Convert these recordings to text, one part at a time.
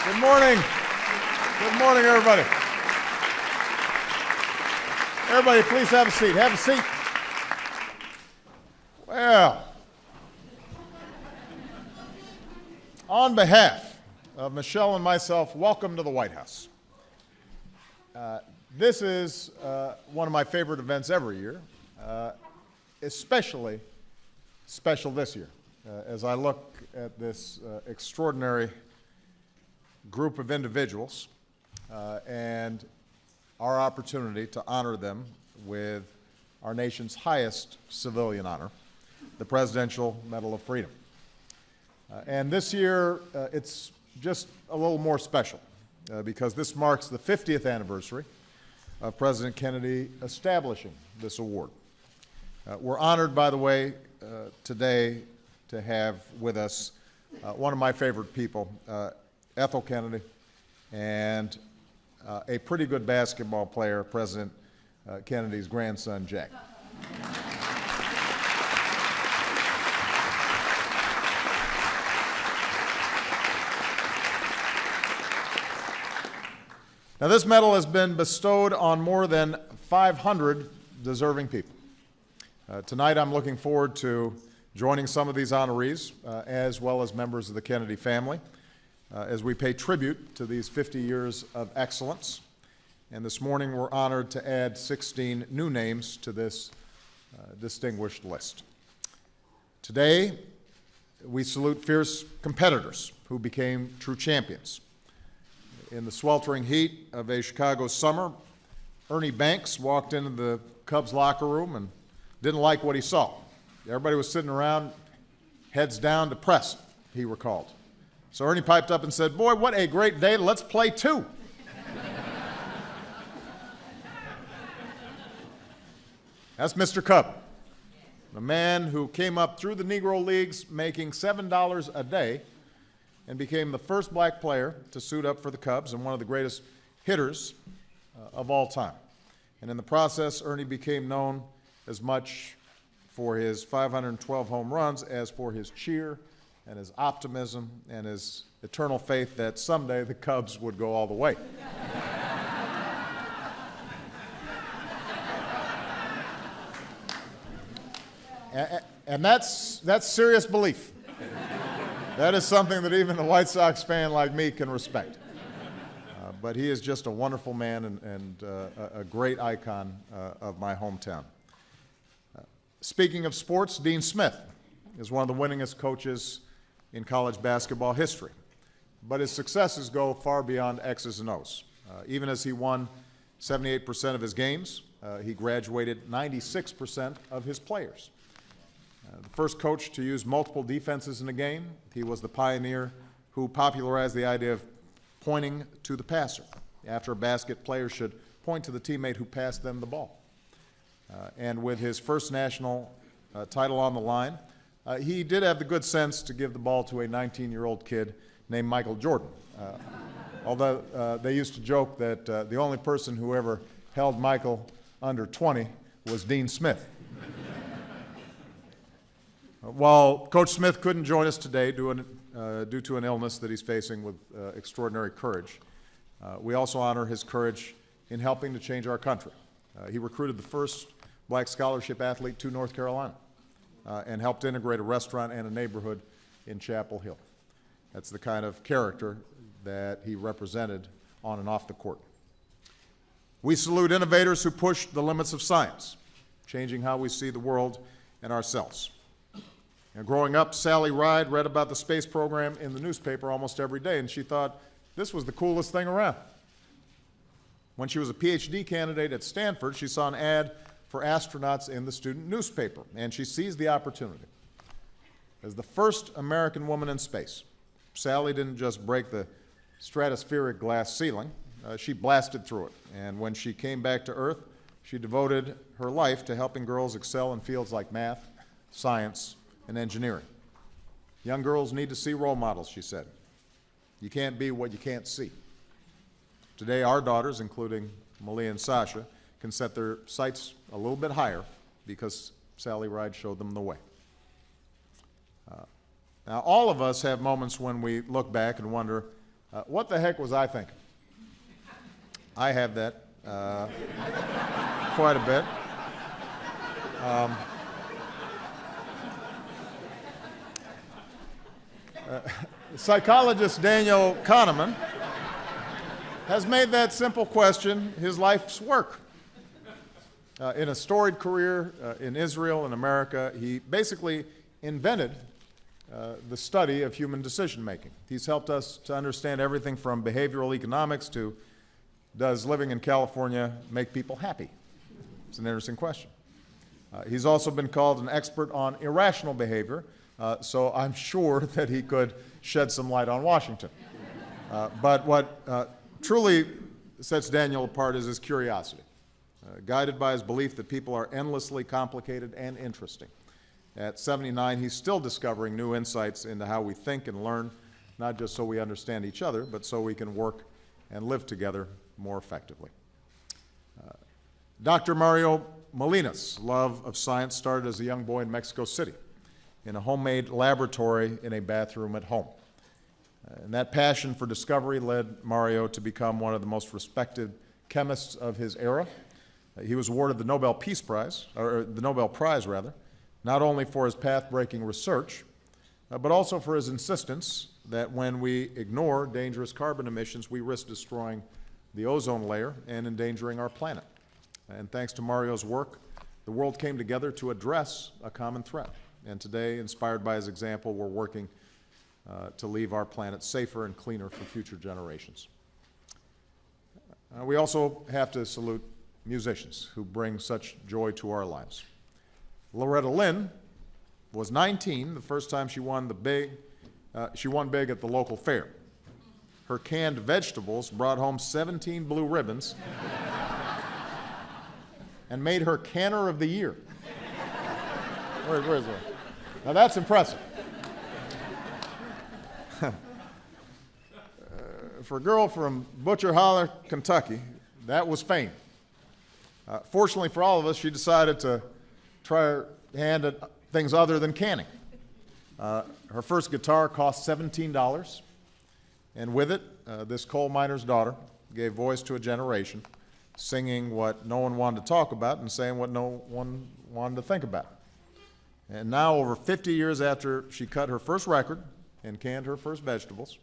Good morning. Good morning, everybody. Everybody, please have a seat. Have a seat. Well, on behalf of Michelle and myself, welcome to the White House. This is one of my favorite events every year, especially special this year. As I look at this extraordinary group of individuals and our opportunity to honor them with our nation's highest civilian honor, the Presidential Medal of Freedom. And this year, it's just a little more special because this marks the 50th anniversary of President Kennedy establishing this award. We're honored, by the way, today to have with us one of my favorite people, Ethel Kennedy, and a pretty good basketball player, President Kennedy's grandson, Jack. Now, this medal has been bestowed on more than 500 deserving people. Tonight, I'm looking forward to joining some of these honorees, as well as members of the Kennedy family, as we pay tribute to these 50 years of excellence. And this morning, we're honored to add 16 new names to this distinguished list. Today, we salute fierce competitors who became true champions. In the sweltering heat of a Chicago summer, Ernie Banks walked into the Cubs locker room and didn't like what he saw. Everybody was sitting around, heads down, depressed, he recalled. So Ernie piped up and said, "Boy, what a great day, let's play two." That's Mr. Cub, the man who came up through the Negro Leagues making $7 a day and became the first black player to suit up for the Cubs and one of the greatest hitters of all time. And in the process, Ernie became known as much for his 512 home runs as for his cheer and his optimism and his eternal faith that someday the Cubs would go all the way. And that's serious belief. That is something that even a White Sox fan like me can respect. But he is just a wonderful man and a great icon of my hometown. Speaking of sports, Dean Smith is one of the winningest coaches in college basketball history. But his successes go far beyond X's and O's. Even as he won 78% of his games, he graduated 96% of his players. The first coach to use multiple defenses in a game, he was the pioneer who popularized the idea of pointing to the passer. After a basket, players should point to the teammate who passed them the ball. And with his first national title on the line, he did have the good sense to give the ball to a 19-year-old kid named Michael Jordan. Although they used to joke that the only person who ever held Michael under 20 was Dean Smith. While Coach Smith couldn't join us today due to an illness that he's facing with extraordinary courage, we also honor his courage in helping to change our country. He recruited the first black scholarship athlete to North Carolina and helped integrate a restaurant and a neighborhood in Chapel Hill. That's the kind of character that he represented on and off the court. We salute innovators who push the limits of science, changing how we see the world and ourselves. Now, growing up, Sally Ride read about the space program in the newspaper almost every day, and she thought this was the coolest thing around. When she was a PhD candidate at Stanford, she saw an ad for astronauts in the student newspaper, and she seized the opportunity. As the first American woman in space, Sally didn't just break the stratospheric glass ceiling, she blasted through it. And when she came back to Earth, she devoted her life to helping girls excel in fields like math, science, and engineering. Young girls need to see role models, she said. You can't be what you can't see. Today, our daughters, including Molina and Sasha, can set their sights a little bit higher because Sally Ride showed them the way. Now, all of us have moments when we look back and wonder What the heck was I thinking? I have that quite a bit. Psychologist Daniel Kahneman has made that simple question his life's work. In a storied career in Israel and America, he basically invented the study of human decision-making. He's helped us to understand everything from behavioral economics to does living in California make people happy? It's an interesting question. He's also been called an expert on irrational behavior, so I'm sure that he could shed some light on Washington. But what truly sets Daniel apart is his curiosity, guided by his belief that people are endlessly complicated and interesting. At 79, he's still discovering new insights into how we think and learn, not just so we understand each other, but so we can work and live together more effectively. Dr. Mario Molina's love of science started as a young boy in Mexico City in a homemade laboratory in a bathroom at home. And that passion for discovery led Mario to become one of the most respected chemists of his era. He was awarded the Nobel Peace Prize, or the Nobel Prize rather, not only for his path-breaking research, but also for his insistence that when we ignore dangerous carbon emissions, we risk destroying the ozone layer and endangering our planet. And thanks to Mario's work, the world came together to address a common threat. And today, inspired by his example, we're working to leave our planet safer and cleaner for future generations. We also have to salute musicians who bring such joy to our lives. Loretta Lynn was 19 the first time she won big at the local fair. Her canned vegetables brought home 17 blue ribbons and made her Canner of the Year. Where is that? Now that's impressive. For a girl from Butcher Holler, Kentucky, that was fame. Fortunately for all of us, she decided to try her hand at things other than canning. Her first guitar cost $17, and with it, this coal miner's daughter gave voice to a generation, singing what no one wanted to talk about and saying what no one wanted to think about. And now, over 50 years after she cut her first record and canned her first vegetables,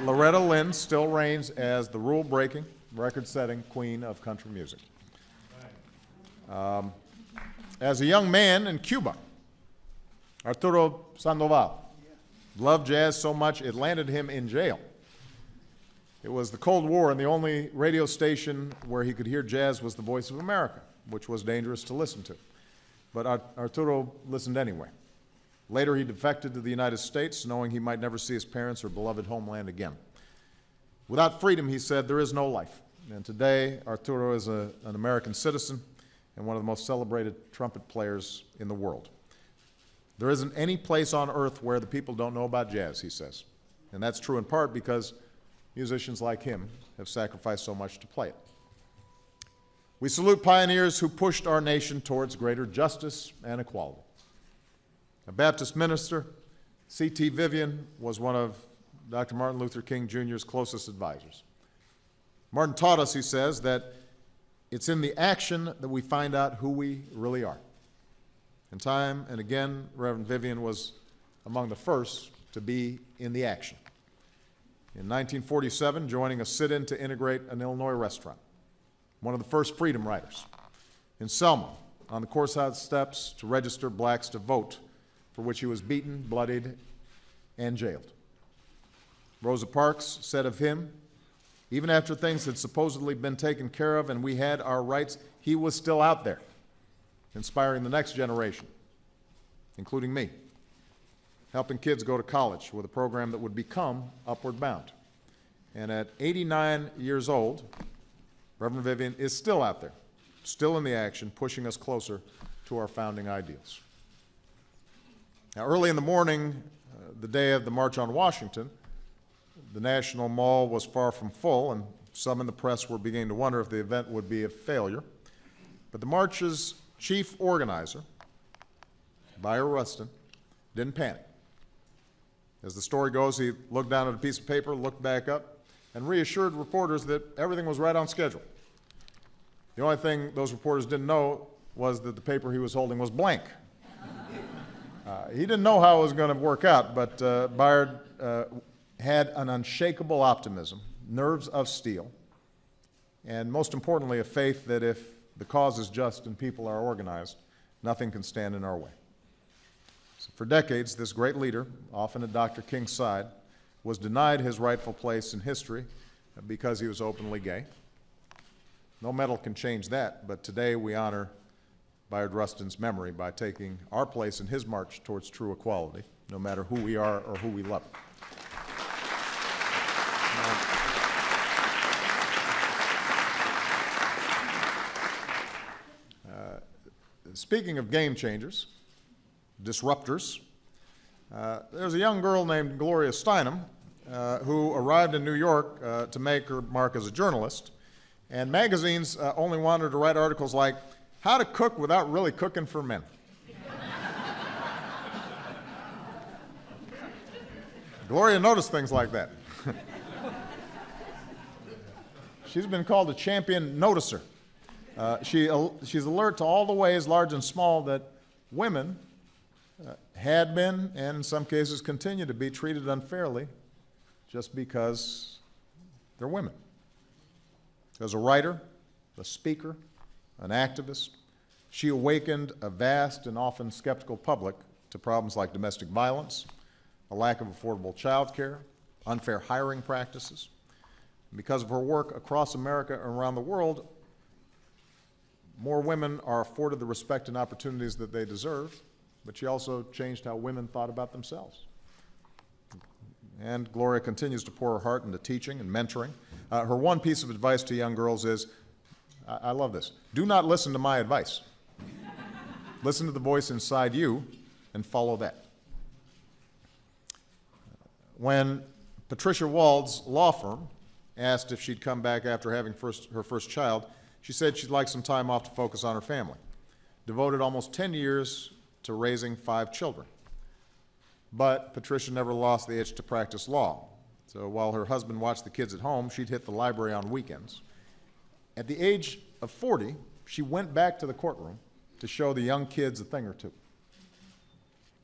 Loretta Lynn still reigns as the rule-breaking, record-setting queen of country music. As a young man in Cuba, Arturo Sandoval loved jazz so much it landed him in jail. It was the Cold War, and the only radio station where he could hear jazz was the Voice of America, which was dangerous to listen to. But Arturo listened anyway. Later, he defected to the United States, knowing he might never see his parents or beloved homeland again. Without freedom, he said, there is no life. And today, Arturo is an American citizen and one of the most celebrated trumpet players in the world. There isn't any place on earth where the people don't know about jazz, he says. And that's true in part because musicians like him have sacrificed so much to play it. We salute pioneers who pushed our nation towards greater justice and equality. A Baptist minister, C.T. Vivian, was one of Dr. Martin Luther King Jr.'s closest advisors. Martin taught us, he says, that it's in the action that we find out who we really are. And time and again, Reverend Vivian was among the first to be in the action. In 1947, joining a sit-in to integrate an Illinois restaurant, one of the first freedom riders. In Selma, on the courthouse steps to register blacks to vote, for which he was beaten, bloodied, and jailed. Rosa Parks said of him, even after things had supposedly been taken care of and we had our rights, he was still out there, inspiring the next generation, including me, helping kids go to college with a program that would become Upward Bound. And at 89 years old, Reverend Vivian is still out there, still in the action, pushing us closer to our founding ideals. Now, early in the morning, the day of the March on Washington, the National Mall was far from full, and some in the press were beginning to wonder if the event would be a failure. But the march's chief organizer, Bayard Rustin, didn't panic. As the story goes, he looked down at a piece of paper, looked back up, and reassured reporters that everything was right on schedule. The only thing those reporters didn't know was that the paper he was holding was blank. He didn't know how it was going to work out, but Bayard had an unshakable optimism, nerves of steel, and most importantly, a faith that if the cause is just and people are organized, nothing can stand in our way. So for decades, this great leader, often at Dr. King's side, was denied his rightful place in history because he was openly gay. No medal can change that, but today we honor Bayard Rustin's memory by taking our place in his march towards true equality, no matter who we are or who we love. Speaking of game changers, disruptors, there's a young girl named Gloria Steinem who arrived in New York to make her mark as a journalist, and magazines only wanted her to write articles like, "How to Cook Without Really Cooking for Men." Gloria noticed things like that. She's been called a champion noticer. She's alert to all the ways, large and small, that women had been, and in some cases continue to be, treated unfairly just because they're women. As a writer, a speaker, an activist, she awakened a vast and often skeptical public to problems like domestic violence, a lack of affordable child care, unfair hiring practices. And because of her work across America and around the world, more women are afforded the respect and opportunities that they deserve, but she also changed how women thought about themselves. And Gloria continues to pour her heart into teaching and mentoring. Her one piece of advice to young girls is, I love this, do not listen to my advice. Listen to the voice inside you and follow that. When Patricia Wald's law firm asked if she'd come back after having her first child, she said she'd like some time off to focus on her family. Devoted almost 10 years to raising 5 children. But Patricia never lost the itch to practice law. So while her husband watched the kids at home, she'd hit the library on weekends. At the age of 40, she went back to the courtroom to show the young kids a thing or two.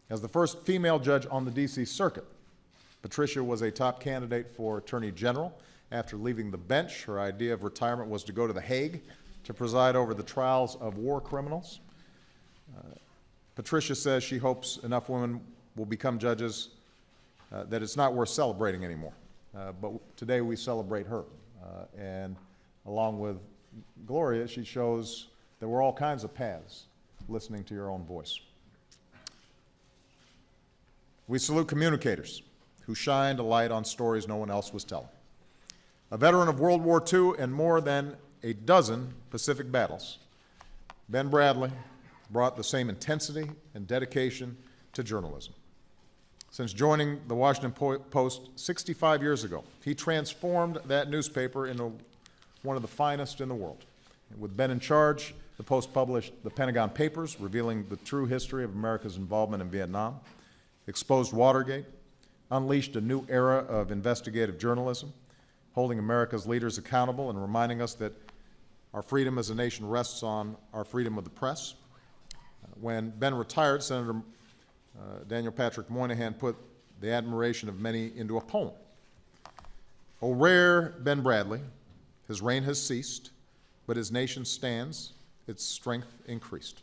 As the first female judge on the D.C. Circuit, Patricia was a top candidate for Attorney General. After leaving the bench, her idea of retirement was to go to The Hague to preside over the trials of war criminals. Patricia says she hopes enough women will become judges that it's not worth celebrating anymore. But today we celebrate her. And along with Gloria, she shows there were all kinds of paths listening to your own voice. We salute communicators who shined a light on stories no one else was telling. A veteran of World War II and more than a dozen Pacific battles, Ben Bradlee brought the same intensity and dedication to journalism. Since joining the Washington Post 65 years ago, he transformed that newspaper into one of the finest in the world. And with Ben in charge, the Post published the Pentagon Papers, revealing the true history of America's involvement in Vietnam, exposed Watergate, unleashed a new era of investigative journalism, holding America's leaders accountable and reminding us that our freedom as a nation rests on our freedom of the press. When Ben retired, Senator Daniel Patrick Moynihan put the admiration of many into a poem. O rare Ben Bradlee, his reign has ceased, but his nation stands, its strength increased.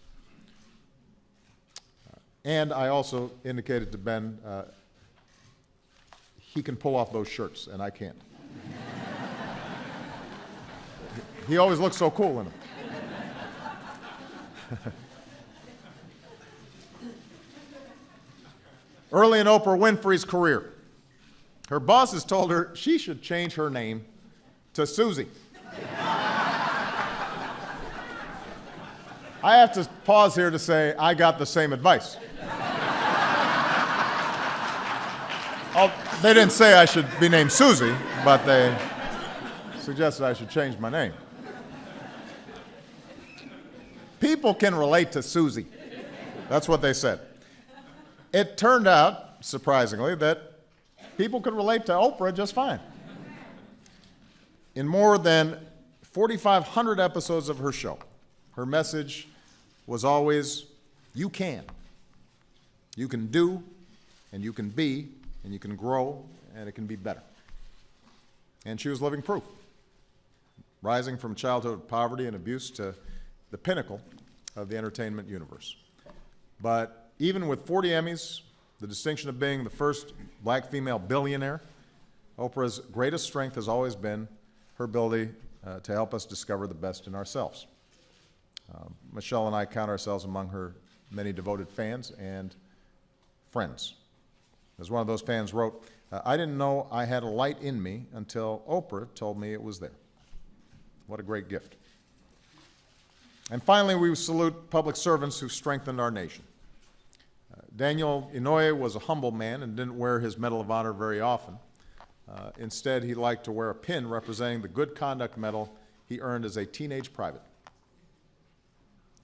And I also indicated to Ben, he can pull off those shirts, and I can't. He always looks so cool in them. Early in Oprah Winfrey's career, her bosses told her she should change her name to Susie. I have to pause here to say I got the same advice. They didn't say I should be named Susie, but they suggested I should change my name. People can relate to Susie. That's what they said. It turned out, surprisingly, that people could relate to Oprah just fine. In more than 4,500 episodes of her show, her message was always, you can. You can do, and you can be, and you can grow, and it can be better. And she was living proof, rising from childhood poverty and abuse to the pinnacle of the entertainment universe. But even with 40 Emmys, the distinction of being the first black female billionaire, Oprah's greatest strength has always been her ability to help us discover the best in ourselves. Michelle and I count ourselves among her many devoted fans and friends. As one of those fans wrote, I didn't know I had a light in me until Oprah told me it was there. What a great gift. And finally, we salute public servants who strengthened our nation. Daniel Inouye was a humble man and didn't wear his Medal of Honor very often. Instead, he liked to wear a pin representing the Good Conduct Medal he earned as a teenage private.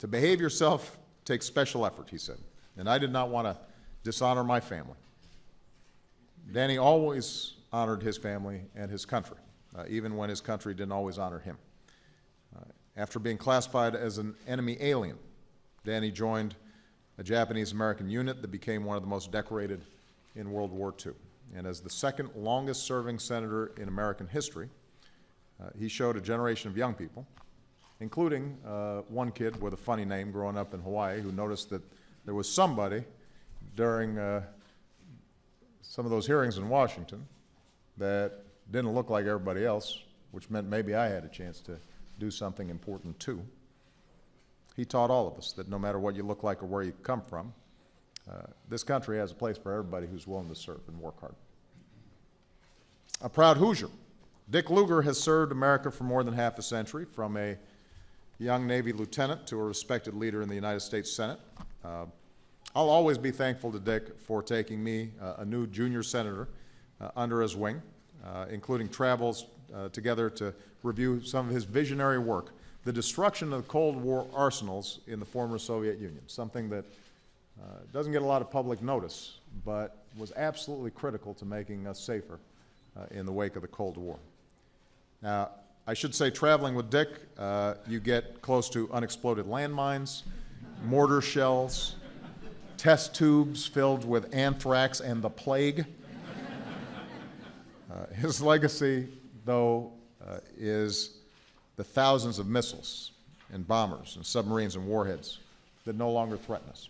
To behave yourself takes special effort, he said, and I did not want to dishonor my family. Danny always honored his family and his country, even when his country didn't always honor him. After being classified as an enemy alien, Danny joined a Japanese-American unit that became one of the most decorated in World War II. And as the second longest-serving senator in American history, he showed a generation of young people, including one kid with a funny name growing up in Hawaii who noticed that there was somebody during some of those hearings in Washington that didn't look like everybody else, which meant maybe I had a chance to do something important too. He taught all of us that no matter what you look like or where you come from, this country has a place for everybody who's willing to serve and work hard. A proud Hoosier, Dick Lugar has served America for more than half a century, from a young Navy lieutenant to a respected leader in the United States Senate. I'll always be thankful to Dick for taking me, a new junior senator, under his wing, including travels together to review some of his visionary work, the destruction of the Cold War arsenals in the former Soviet Union, something that doesn't get a lot of public notice, but was absolutely critical to making us safer in the wake of the Cold War. Now, I should say, traveling with Dick, you get close to unexploded landmines, mortar shells, test tubes filled with anthrax and the plague. His legacy, though, is the thousands of missiles and bombers and submarines and warheads that no longer threaten us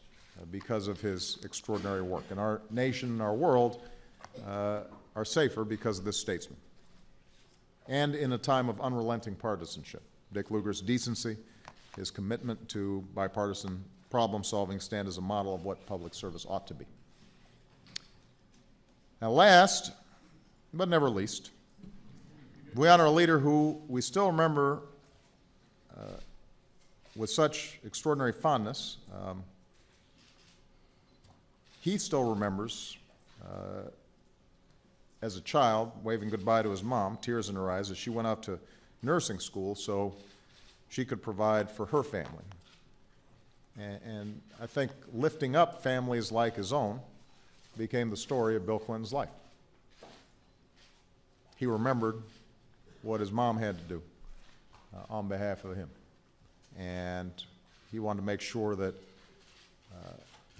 because of his extraordinary work. And our nation and our world are safer because of this statesman. And in a time of unrelenting partisanship, Dick Lugar's decency, his commitment to bipartisan problem-solving stand as a model of what public service ought to be. Now, last, but never least, we honor a leader who we still remember with such extraordinary fondness. He still remembers, as a child, waving goodbye to his mom, tears in her eyes, as she went off to nursing school so she could provide for her family. And I think lifting up families like his own became the story of Bill Clinton's life. He remembered what his mom had to do on behalf of him. And he wanted to make sure that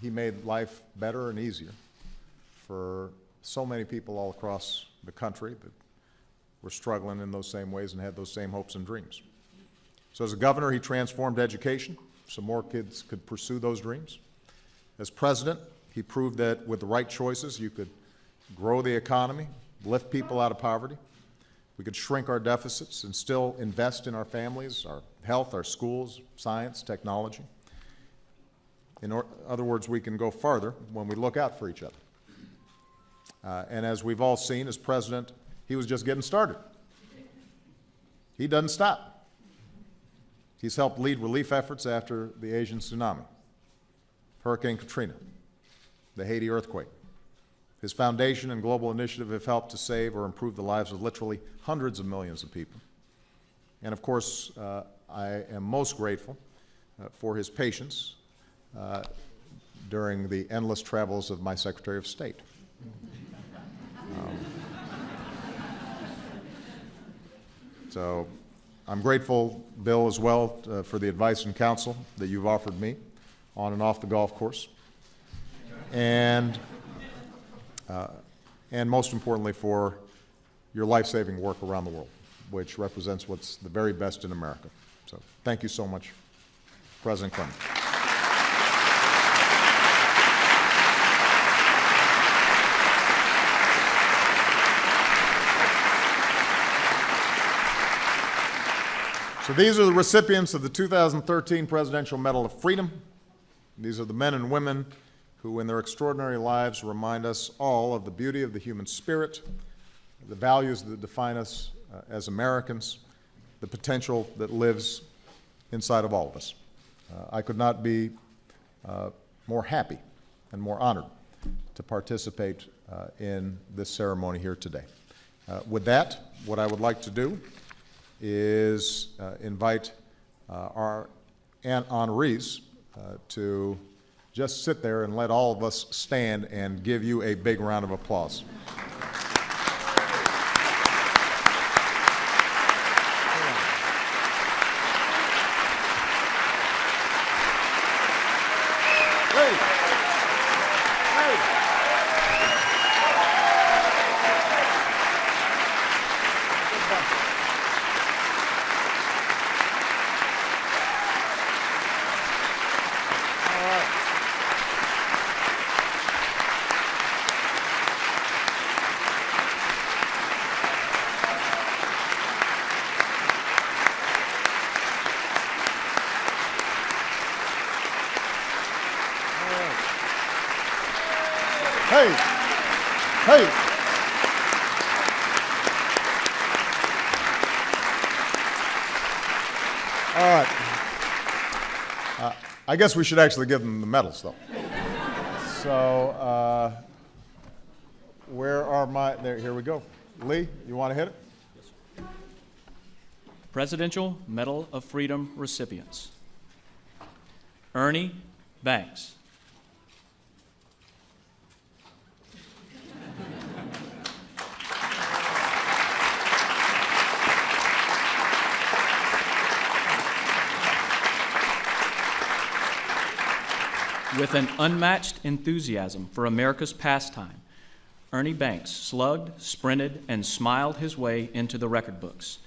he made life better and easier for so many people all across the country that were struggling in those same ways and had those same hopes and dreams. So as a governor, he transformed education so more kids could pursue those dreams. As president, he proved that with the right choices, you could grow the economy, lift people out of poverty. We could shrink our deficits and still invest in our families, our health, our schools, science, technology. In other words, we can go farther when we look out for each other. And as we've all seen, as president, he was just getting started. He doesn't stop. He's helped lead relief efforts after the Asian tsunami, Hurricane Katrina, the Haiti earthquake. His foundation and global initiative have helped to save or improve the lives of literally hundreds of millions of people. And of course, I am most grateful for his patience during the endless travels of my Secretary of State. So I'm grateful, Bill, as well, for the advice and counsel that you've offered me on and off the golf course. And most importantly, for your life-saving work around the world, which represents what's the very best in America. So thank you so much, President Clinton. So these are the recipients of the 2013 Presidential Medal of Freedom. These are the men and women who, in their extraordinary lives, remind us all of the beauty of the human spirit, the values that define us as Americans, the potential that lives inside of all of us. I could not be more happy and more honored to participate in this ceremony here today. With that, what I would like to do is invite our honorees to just sit there and let all of us stand and give you a big round of applause. Hey. All right. I guess we should actually give them the medals, though. So, where are my, there, here we go. Lee, you want to hit it? Yes. Presidential Medal of Freedom recipients. Ernie Banks. With an unmatched enthusiasm for America's pastime, Ernie Banks slugged, sprinted, and smiled his way into the record books.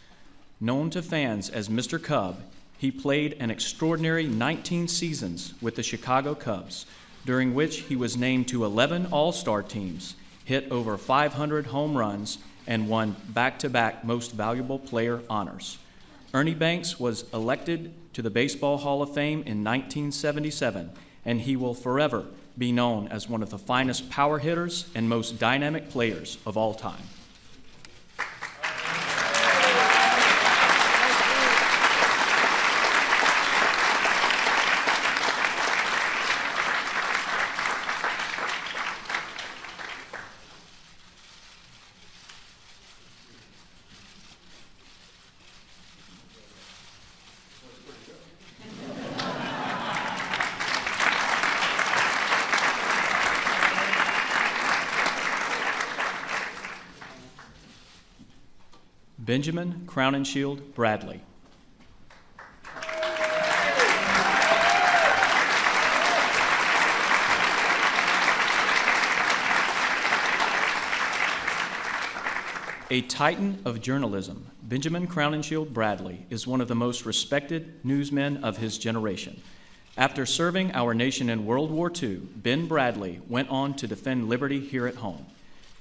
Known to fans as Mr. Cub, he played an extraordinary 19 seasons with the Chicago Cubs, during which he was named to 11 All-Star teams, hit over 500 home runs, and won back-to-back Most Valuable Player honors. Ernie Banks was elected to the Baseball Hall of Fame in 1977, and he will forever be known as one of the finest power hitters and most dynamic players of all time. Benjamin Crowninshield Bradlee. A titan of journalism, Benjamin Crowninshield Bradlee is one of the most respected newsmen of his generation. After serving our nation in World War II, Ben Bradlee went on to defend liberty here at home.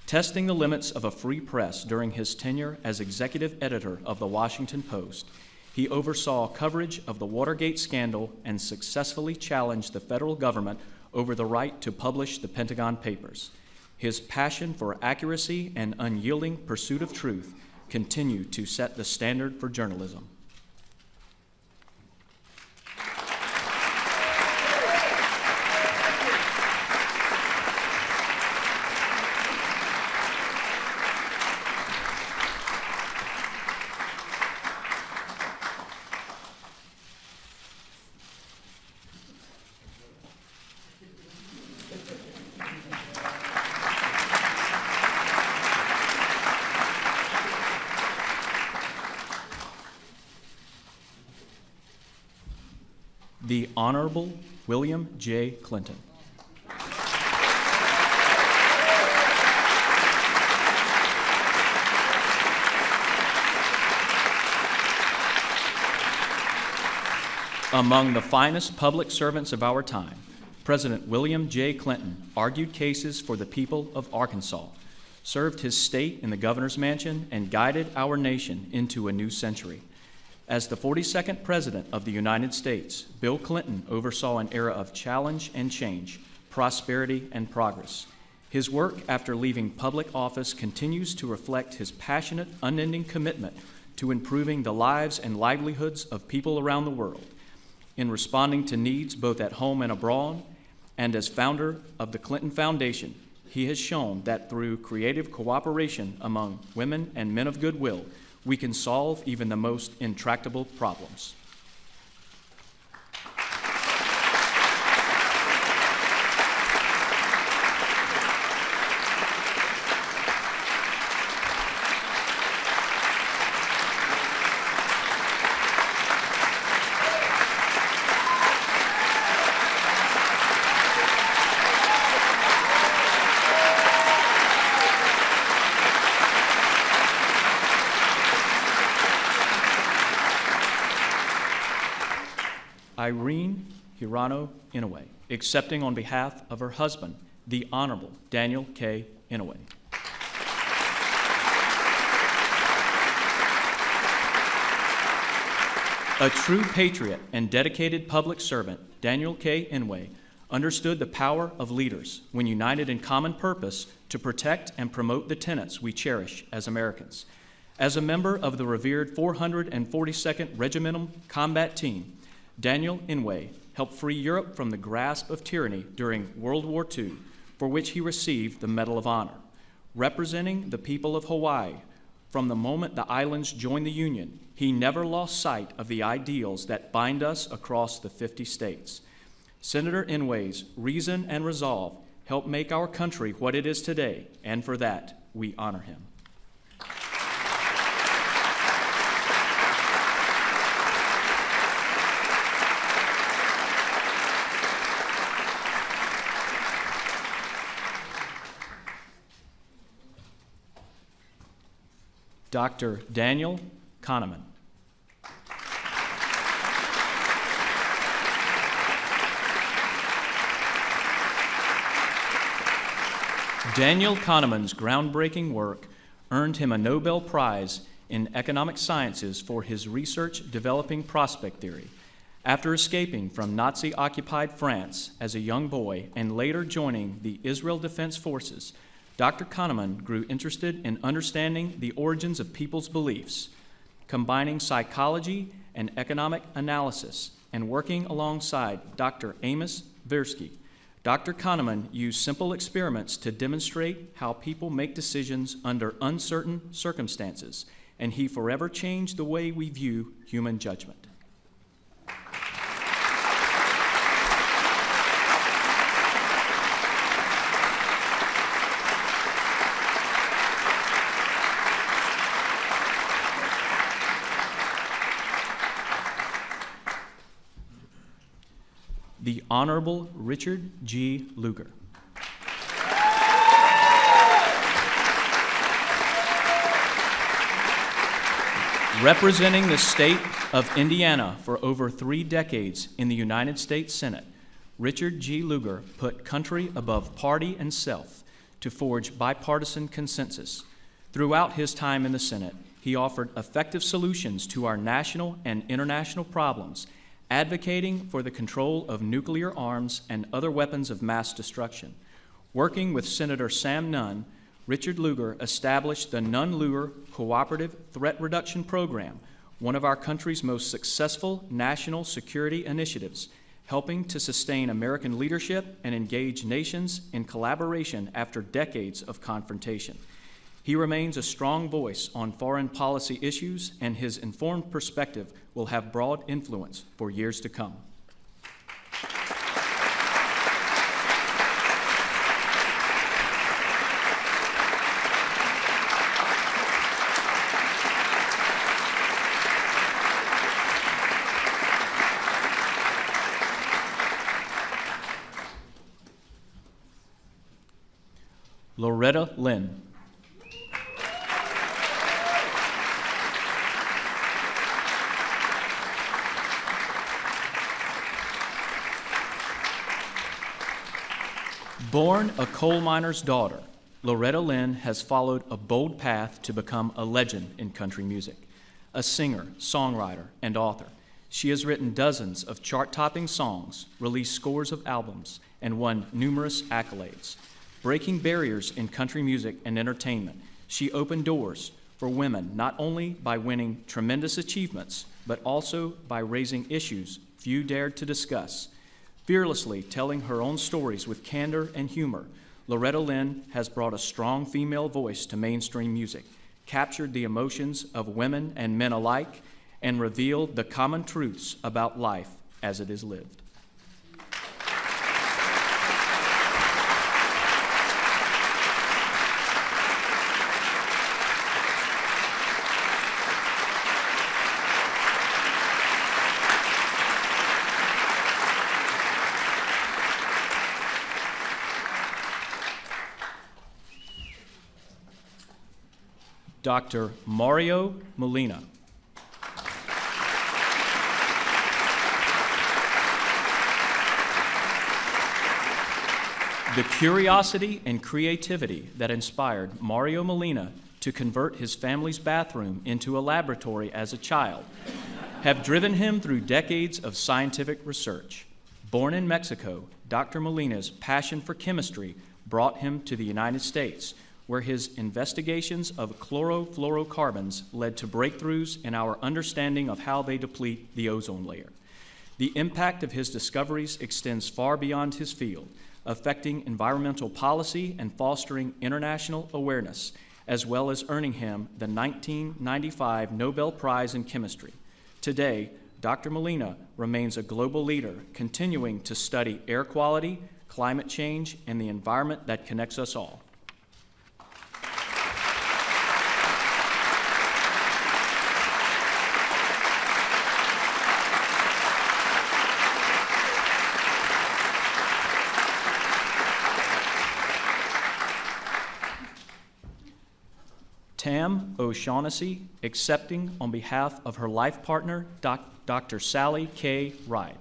Testing the limits of a free press during his tenure as executive editor of The Washington Post, he oversaw coverage of the Watergate scandal and successfully challenged the federal government over the right to publish the Pentagon Papers. His passion for accuracy and unyielding pursuit of truth continue to set the standard for journalism. the Honorable William J. Clinton. Among the finest public servants of our time, President William J. Clinton argued cases for the people of Arkansas, served his state in the governor's mansion, and guided our nation into a new century. As the 42nd President of the United States, Bill Clinton oversaw an era of challenge and change, prosperity and progress. His work after leaving public office continues to reflect his passionate, unending commitment to improving the lives and livelihoods of people around the world. In responding to needs both at home and abroad, and as founder of the Clinton Foundation, he has shown that through creative cooperation among women and men of goodwill, we can solve even the most intractable problems. Inouye, accepting on behalf of her husband, the Honorable Daniel K. Inouye. A true patriot and dedicated public servant, Daniel K. Inouye understood the power of leaders when united in common purpose to protect and promote the tenets we cherish as Americans. As a member of the revered 442nd Regimental Combat Team, Daniel Inouye helped free Europe from the grasp of tyranny during World War II, for which he received the Medal of Honor. Representing the people of Hawaii, from the moment the islands joined the Union, he never lost sight of the ideals that bind us across the 50 states. Senator Inouye's reason and resolve helped make our country what it is today, and for that, we honor him. Dr. Daniel Kahneman. Daniel Kahneman's groundbreaking work earned him a Nobel Prize in Economic Sciences for his research developing prospect theory. After escaping from Nazi-occupied France as a young boy and later joining the Israel Defense Forces, Dr. Kahneman grew interested in understanding the origins of people's beliefs, combining psychology and economic analysis, and working alongside Dr. Amos Tversky. Dr. Kahneman used simple experiments to demonstrate how people make decisions under uncertain circumstances, and he forever changed the way we view human judgment. The Honorable Richard G. Lugar. Representing the state of Indiana for over 3 decades in the United States Senate, Richard G. Lugar put country above party and self to forge bipartisan consensus. Throughout his time in the Senate, he offered effective solutions to our national and international problems, advocating for the control of nuclear arms and other weapons of mass destruction. Working with Senator Sam Nunn, Richard Lugar established the Nunn-Lugar Cooperative Threat Reduction Program, one of our country's most successful national security initiatives, helping to sustain American leadership and engage nations in collaboration after decades of confrontation. He remains a strong voice on foreign policy issues, and his informed perspective will have broad influence for years to come. Loretta Lynn. Born a coal miner's daughter, Loretta Lynn has followed a bold path to become a legend in country music. A singer, songwriter, and author, she has written dozens of chart-topping songs, released scores of albums, and won numerous accolades. Breaking barriers in country music and entertainment, she opened doors for women not only by winning tremendous achievements, but also by raising issues few dared to discuss. Fearlessly telling her own stories with candor and humor, Loretta Lynn has brought a strong female voice to mainstream music, captured the emotions of women and men alike, and revealed the common truths about life as it is lived. Dr. Mario Molina. The curiosity and creativity that inspired Mario Molina to convert his family's bathroom into a laboratory as a child have driven him through decades of scientific research. Born in Mexico, Dr. Molina's passion for chemistry brought him to the United States, where his investigations of chlorofluorocarbons led to breakthroughs in our understanding of how they deplete the ozone layer. The impact of his discoveries extends far beyond his field, affecting environmental policy and fostering international awareness, as well as earning him the 1995 Nobel Prize in Chemistry. Today, Dr. Molina remains a global leader, continuing to study air quality, climate change, and the environment that connects us all. Tam O'Shaughnessy, accepting on behalf of her life partner, Dr. Sally K. Ride.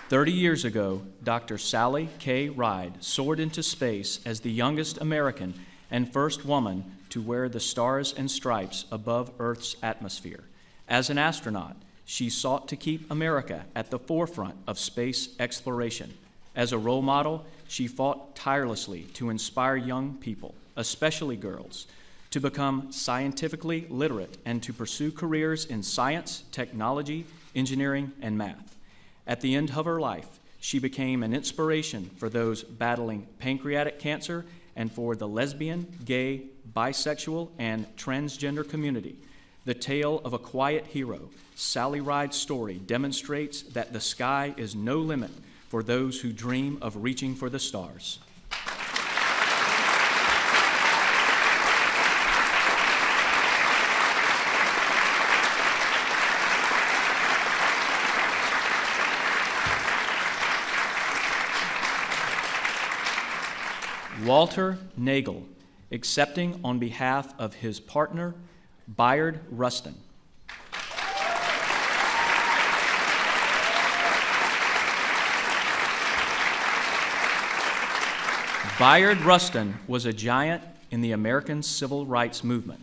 "30 years ago, Dr. Sally K. Ride soared into space as the youngest American and first woman to wear the stars and stripes above Earth's atmosphere. As an astronaut, she sought to keep America at the forefront of space exploration. As a role model, she fought tirelessly to inspire young people, especially girls, to become scientifically literate and to pursue careers in science, technology, engineering, and math. At the end of her life, she became an inspiration for those battling pancreatic cancer and for the lesbian, gay, bisexual, and transgender community. The tale of a quiet hero, Sally Ride's story demonstrates that the sky is no limit for those who dream of reaching for the stars. Walter Nagel, accepting on behalf of his partner, Bayard Rustin. Bayard Rustin was a giant in the American civil rights movement.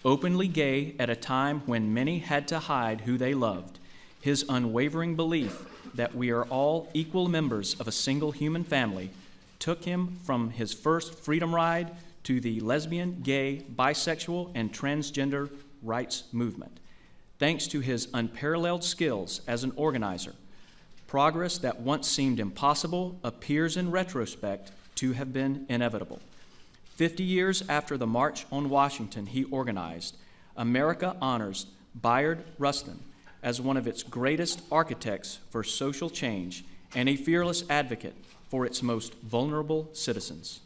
Openly gay at a time when many had to hide who they loved, his unwavering belief that we are all equal members of a single human family took him from his first freedom ride to the lesbian, gay, bisexual, and transgender rights movement. Thanks to his unparalleled skills as an organizer, progress that once seemed impossible appears in retrospect to have been inevitable. 50 years after the March on Washington he organized, America honors Bayard Rustin as one of its greatest architects for social change and a fearless advocate for its most vulnerable citizens.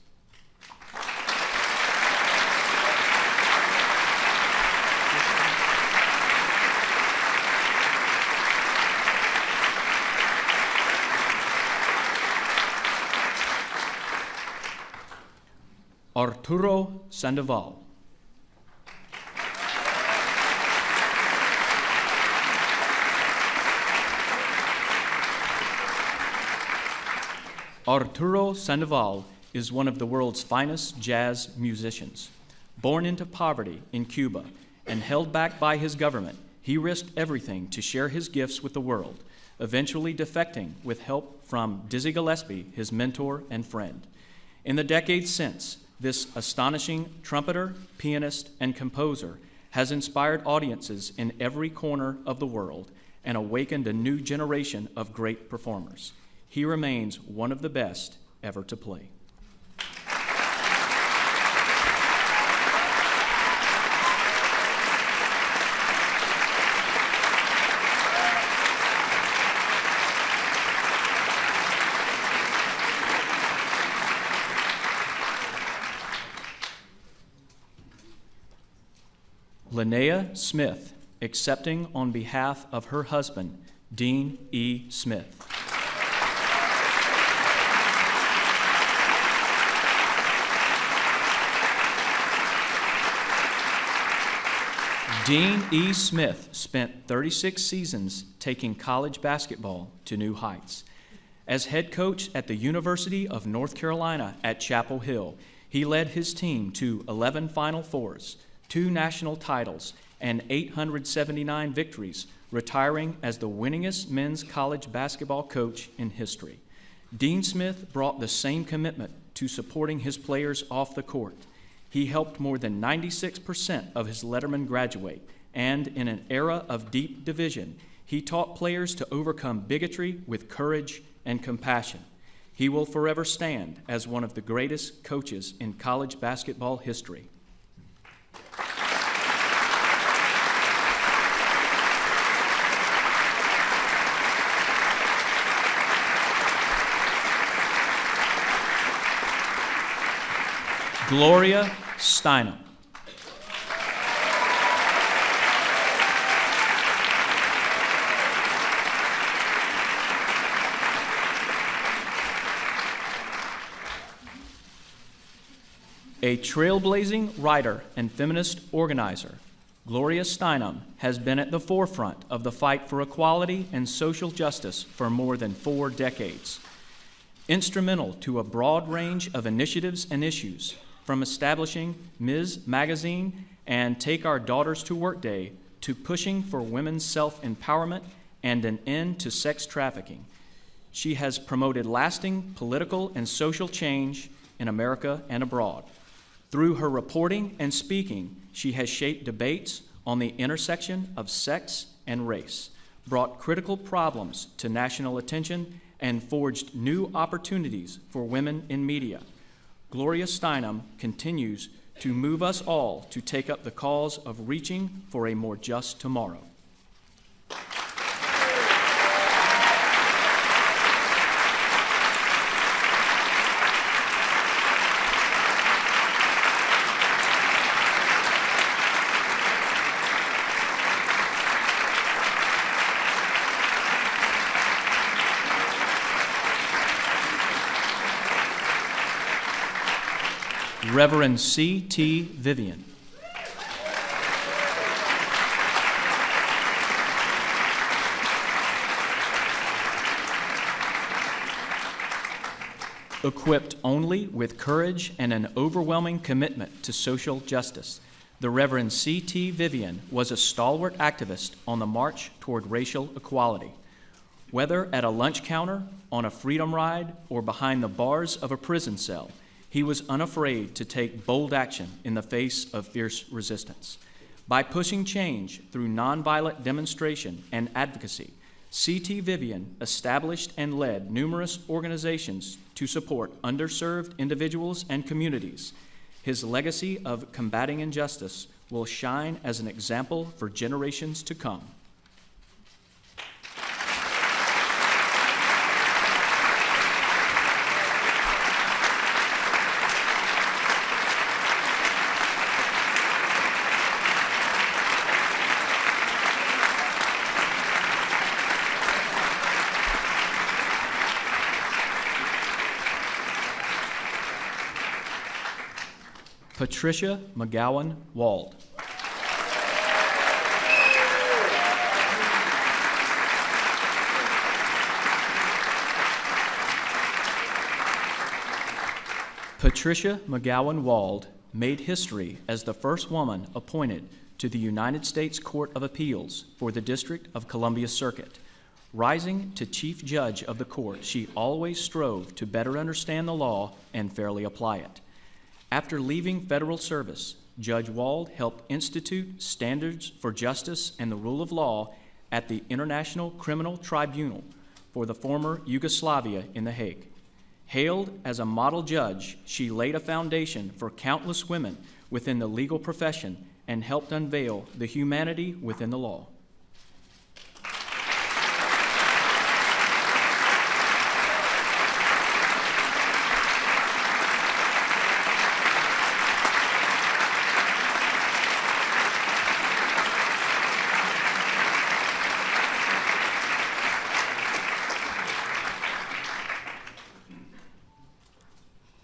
Arturo Sandoval. Arturo Sandoval is one of the world's finest jazz musicians. Born into poverty in Cuba and held back by his government, he risked everything to share his gifts with the world, eventually defecting with help from Dizzy Gillespie, his mentor and friend. In the decades since, this astonishing trumpeter, pianist, and composer has inspired audiences in every corner of the world and awakened a new generation of great performers. He remains one of the best ever to play. Linnea Smith, accepting on behalf of her husband, Dean E. Smith. Dean E. Smith spent 36 seasons taking college basketball to new heights. As head coach at the University of North Carolina at Chapel Hill, he led his team to 11 Final Fours, 2 national titles, and 879 victories, retiring as the winningest men's college basketball coach in history. Dean Smith brought the same commitment to supporting his players off the court. He helped more than 96% of his lettermen graduate, and in an era of deep division, he taught players to overcome bigotry with courage and compassion. He will forever stand as one of the greatest coaches in college basketball history. Gloria Steinem. A trailblazing writer and feminist organizer, Gloria Steinem has been at the forefront of the fight for equality and social justice for more than 4 decades. Instrumental to a broad range of initiatives and issues, from establishing Ms. Magazine and Take Our Daughters to Work Day to pushing for women's self-empowerment and an end to sex trafficking. She has promoted lasting political and social change in America and abroad. Through her reporting and speaking, she has shaped debates on the intersection of sex and race, brought critical problems to national attention, and forged new opportunities for women in media. Gloria Steinem continues to move us all to take up the cause of reaching for a more just tomorrow. Reverend C.T. Vivian. Equipped only with courage and an overwhelming commitment to social justice, the Reverend C.T. Vivian was a stalwart activist on the march toward racial equality. Whether at a lunch counter, on a freedom ride, or behind the bars of a prison cell, he was unafraid to take bold action in the face of fierce resistance. By pushing change through nonviolent demonstration and advocacy, C.T. Vivian established and led numerous organizations to support underserved individuals and communities. His legacy of combating injustice will shine as an example for generations to come. Patricia McGowan Wald. Patricia McGowan Wald made history as the first woman appointed to the United States Court of Appeals for the District of Columbia Circuit. Rising to Chief Judge of the court, she always strove to better understand the law and fairly apply it. After leaving federal service, Judge Wald helped institute standards for justice and the rule of law at the International Criminal Tribunal for the former Yugoslavia in The Hague. Hailed as a model judge, she laid a foundation for countless women within the legal profession and helped unveil the humanity within the law.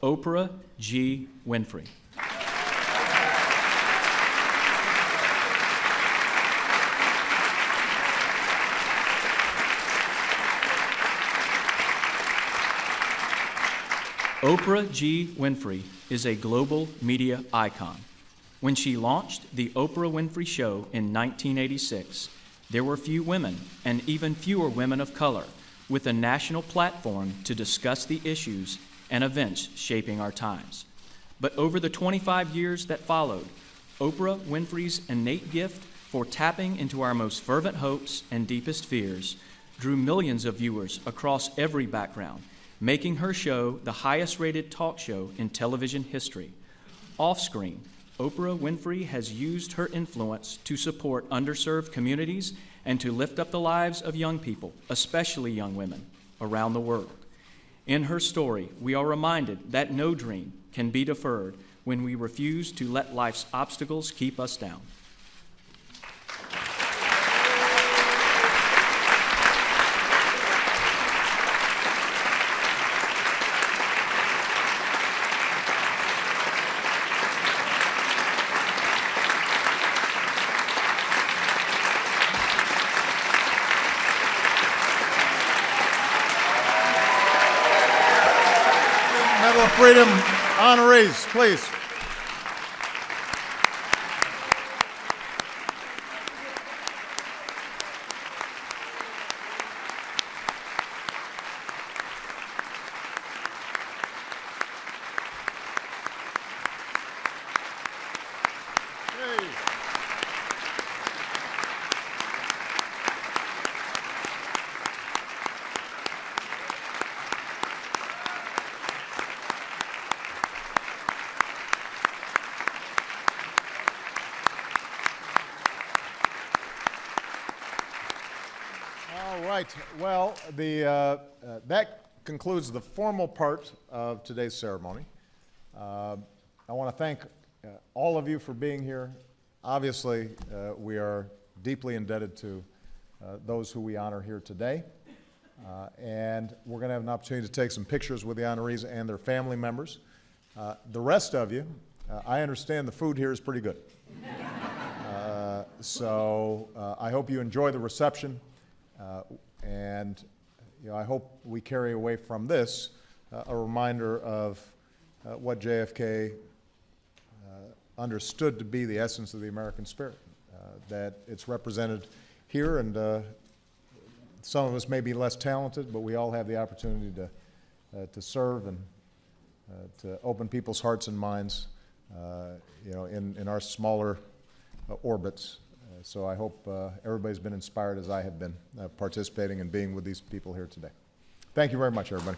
Oprah G. Winfrey. Oprah G. Winfrey is a global media icon. When she launched The Oprah Winfrey Show in 1986, there were few women, and even fewer women of color, with a national platform to discuss the issues and events shaping our times. But over the 25 years that followed, Oprah Winfrey's innate gift for tapping into our most fervent hopes and deepest fears drew millions of viewers across every background, making her show the highest-rated talk show in television history. Off-screen, Oprah Winfrey has used her influence to support underserved communities and to lift up the lives of young people, especially young women, around the world. In her story, we are reminded that no dream can be deferred when we refuse to let life's obstacles keep us down. Medal of Freedom honorees, please. All right. Well, that concludes the formal part of today's ceremony. I want to thank all of you for being here. Obviously, we are deeply indebted to those who we honor here today. And we're going to have an opportunity to take some pictures with the honorees and their family members. The rest of you, I understand the food here is pretty good. So I hope you enjoy the reception. And I hope we carry away from this a reminder of what JFK understood to be the essence of the American spirit, that it's represented here, and some of us may be less talented, but we all have the opportunity to serve and to open people's hearts and minds, in our smaller orbits. So I hope everybody's been inspired as I have been participating and being with these people here today. Thank you very much, everybody.